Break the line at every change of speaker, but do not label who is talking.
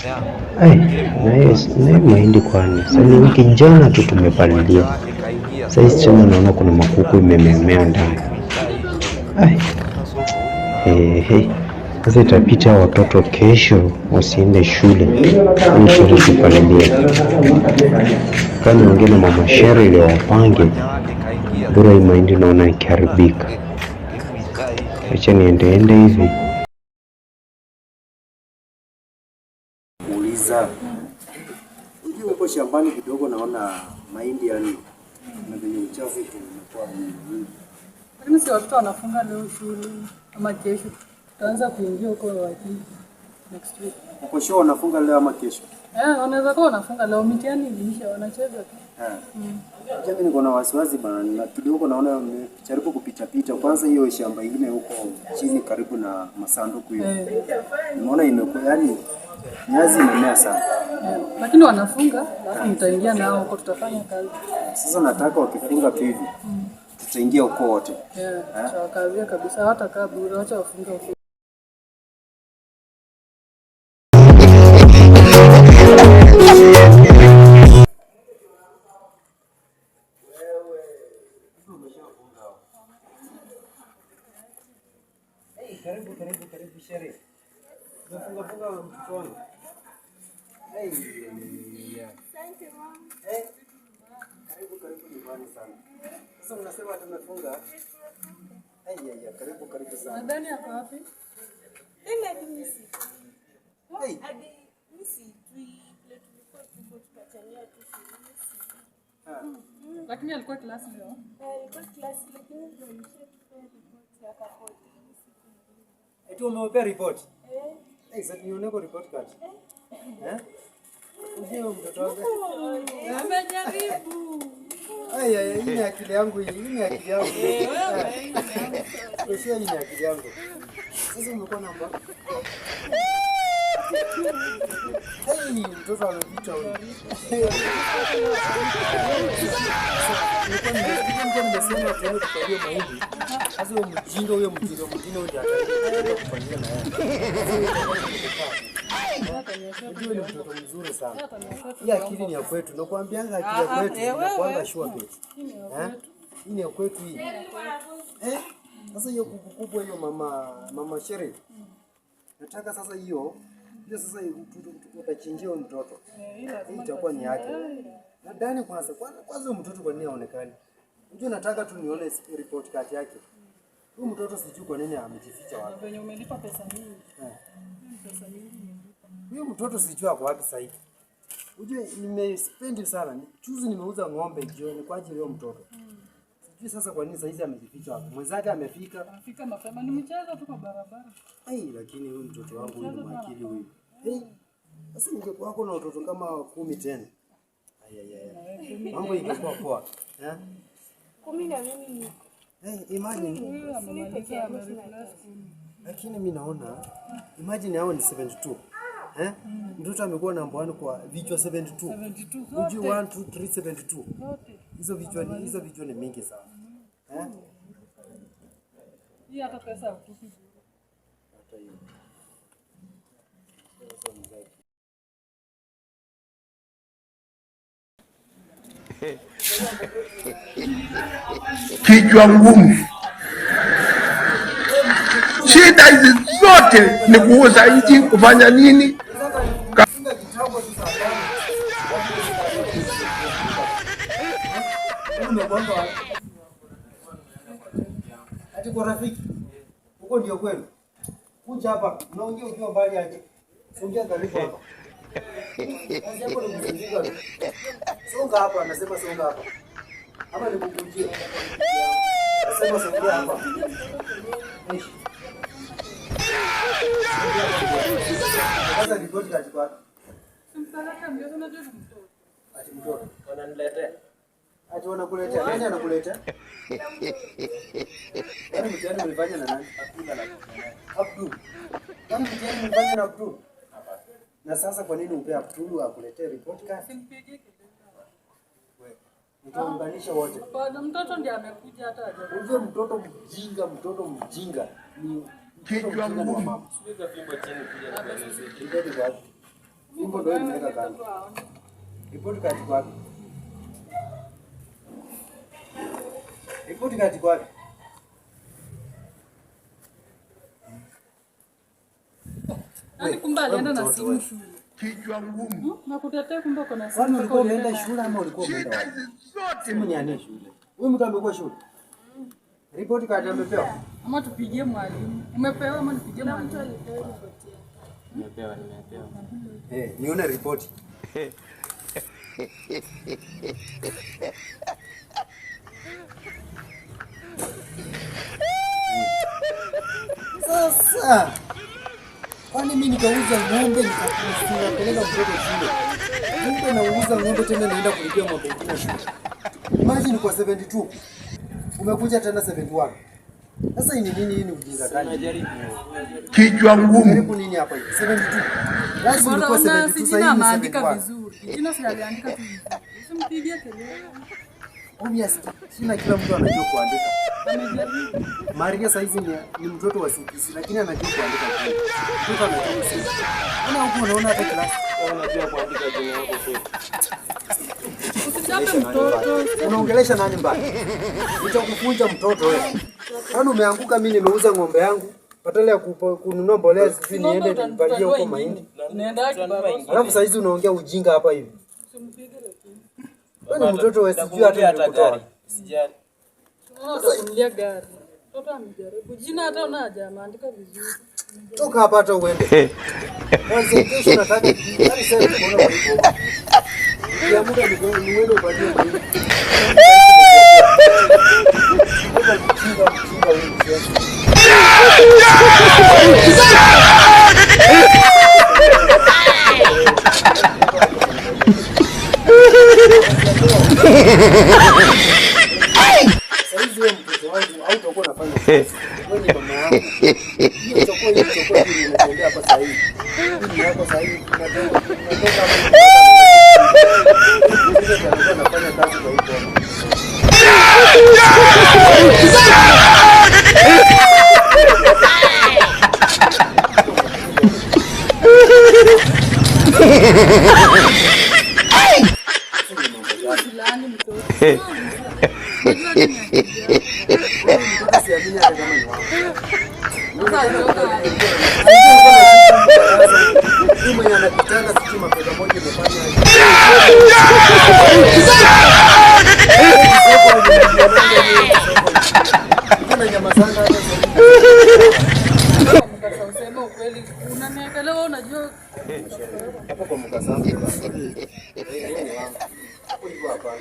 Na mahindi kwani sasa ni wiki jana tu tumepalilia. Sasa tena naona kuna makuku imemea ndani. Sasa itapita watoto kesho wasiende shule ili tuweze kupalilia. Kani wengine mama Shere ile wapange bora hii mahindi naona ikiharibika. Acha niende hivi.
Muuliza. Hiyo hapo shambani kidogo naona mahindi yani na venye uchafu imekuwa mingi.
Lakini si watoto wanafunga leo shule ama kesho. Tutaanza kuingia huko wapi next week.
Uko sure wanafunga leo ama kesho?
Wanaweza kuwa wanafunga leo, mitihani iliisha, wanacheza tu.
Mimi niko na wasiwasi bana, na kidogo naona jaribu kupita kwanza hiyo shamba ingine huko chini karibu na masanduku hiyo. Naona imekuwa yani nyazi imemea sana.
Lakini wanafunga, alafu mtaingia nao huko tutafanya kazi.
Sasa nataka wakifunga tu hivi. Tutaingia huko wote.
Tutawakazia kabisa, hawatakaa bure, acha wafunge huko.
Karibu Shere. Funga mkono. Asante mama. Karibu nyumbani sana. Sasa unasema tumefunga. Karibu sana.
Nadhani hapo wapi?
Hadi misi plate tulikuwa tutachania tu.
Lakini alikuwa klasi leo.
Alikuwa klasi lakini ndio report ya kapoti.
Eti umepea report? Sasa nione report card. Ndio mtoto wangu.
Amejaribu.
Hii ni akili yangu hii. Hii ni akili yangu. Hii ni akili yangu. Sasa umekuwa namba. Mtoto amepita huyo. Nilikuwa nimesema tuende tukalie mahindi. Sasa huyo mjinga ndio ataenda kufanyia na yeye. Ndio ni mtoto mzuri sana. Hii akili ni ya kwetu. Nakwambianga akili ya kwetu inakuanga sure bet. Hii ni ya kwetu hii. Sasa hiyo kubwa hiyo mama Shere. Nataka sasa hiyo sasa utachinjia mtoto. Hii itakuwa ni yake. Nadhani kwanza mtoto kwa nini aonekane? Unajua nataka tu nione report card yake. Huyu mtoto sijui kwa nini amejificha wapi.
Venye umelipa pesa nyingi. Pesa nyingi.
Huyu mtoto sijui ako wapi sasa hivi. Unajua nimespend sana. Juzi nimeuza ng'ombe jioni kwa ajili ya mtoto. Sijui sasa kwa nini sasa hizi amejificha wapi. Mwenzake amefika
mapema, ni mchezo tu kwa barabara.
Lakini huyu mtoto wangu ni makini huyu. Sasa ningekuwa na watoto kama 10 tena. Mambo ingekuwa poa.
10 na mimi.
Imagine. Lakini mimi naona imagine hao ni 72. Mtoto amekuwa namba 1 kwa vichwa 72. Uji 1 2 3 72. Hizo vichwa ni mingi sana.
Hii hata pesa utupi.
Hata hiyo.
Kichwa ngumu. Shida hizi zote ni kuuza nchi, kufanya nini?
Ati kwa rafiki. Huko ndio kwenu. Kuja hapa, unaongea ukiwa mbali aje. Songea karibu hapa. Songa hapa, anasema songa hapa. Hapa ni kukujia. Anasema songa hapa. Sasa ripoti kachukua.
Mpeleka mbio unajua mtoto.
Ati mtoto wananiletea. Ati wanakuletea. Nani anakuletea? Yaani mtihani ulifanya na nani? Abdul. Yaani mtihani ulifanya na Abdul. Na sasa kwa nini upe Abdul akuletee report card?
Simpigie kelele.
Wewe. Mtaunganisha wote.
Bwana mtoto ndiye amekuja hata aje.
Unajua mtoto mjinga ni kichwa ngumu. Siweza fimbo chini kuja na kuelezea. Ndio wapi? Fimbo ndio nimeweka kando. Ripoti kati kwake. Ripoti kati kwake.
Nani kumbe alienda na simu shule?
Kichwa ngumu.
Na kutetea kumbe kuna simu.
Kwani ulikuwa umeenda shule ama ulikuwa umeenda wapi? Simu ni ane shule. Wewe mtu amekuwa shule. Ripoti kati amepewa.
Ama tupigie mwalimu. Umepewa ama tupigie mwalimu?
Nimepewa.
Nione ripoti. Sasa kwani mimi nikauza ng'ombe nikapeleka mtoto shule. Ng'ombe nauza ng'ombe tena naenda kulipia ng'ombe nyingine shule. Imagine kwa 72. Umekuja tena 71. Sasa hii ni nini? Hii ni ujinga gani?
Kichwa ngumu.
Karibu nini hapa hivi? 72. Lazima ilikuwa 72 sasa hivi
ameandika vizuri. Jina si aliandika tu vizuri. Usimpigie kelele.
Obviously, sina kila mtu anajua kuandika. Maria saizi ni mtoto wa CBC lakini anajua kuandika tu. Mtoto anajua kusoma. Unaona hata class
Unajua kuandika jina yako kweli.
Usichape mtoto.
unaongelesha nani mbaya? Nitakufunja mtoto wewe. Kwani umeanguka mimi nimeuza ng'ombe yangu. Badala ya kununua mbolea sisi niende nipalie huko mahindi.
Unaenda kibaba.
Alafu saizi unaongea ujinga hapa hivi. Wewe ni mtoto wewe sijui hata nimekutoa.
Usijali.
Utakunulia gari. Mtoto amejaribu. Jina hata unaja ameandika vizuri.
Toka hapa hata uende. Concentration nataka yani sasa tunaona walipo. Ya muda ni uende upalie mahindi. Saizi wewe mtoto wangu au utakuwa unafanya kazi. Wewe ni mama yangu. Hiyo itakuwa inatembea hapa sasa hivi. Hii yako sasa hivi tunatoka nafanya kazi kwa hiyo.
Usema ukweli. Unaniangalia unajua
hapo kwa mkasa. Hapo hivyo hapa.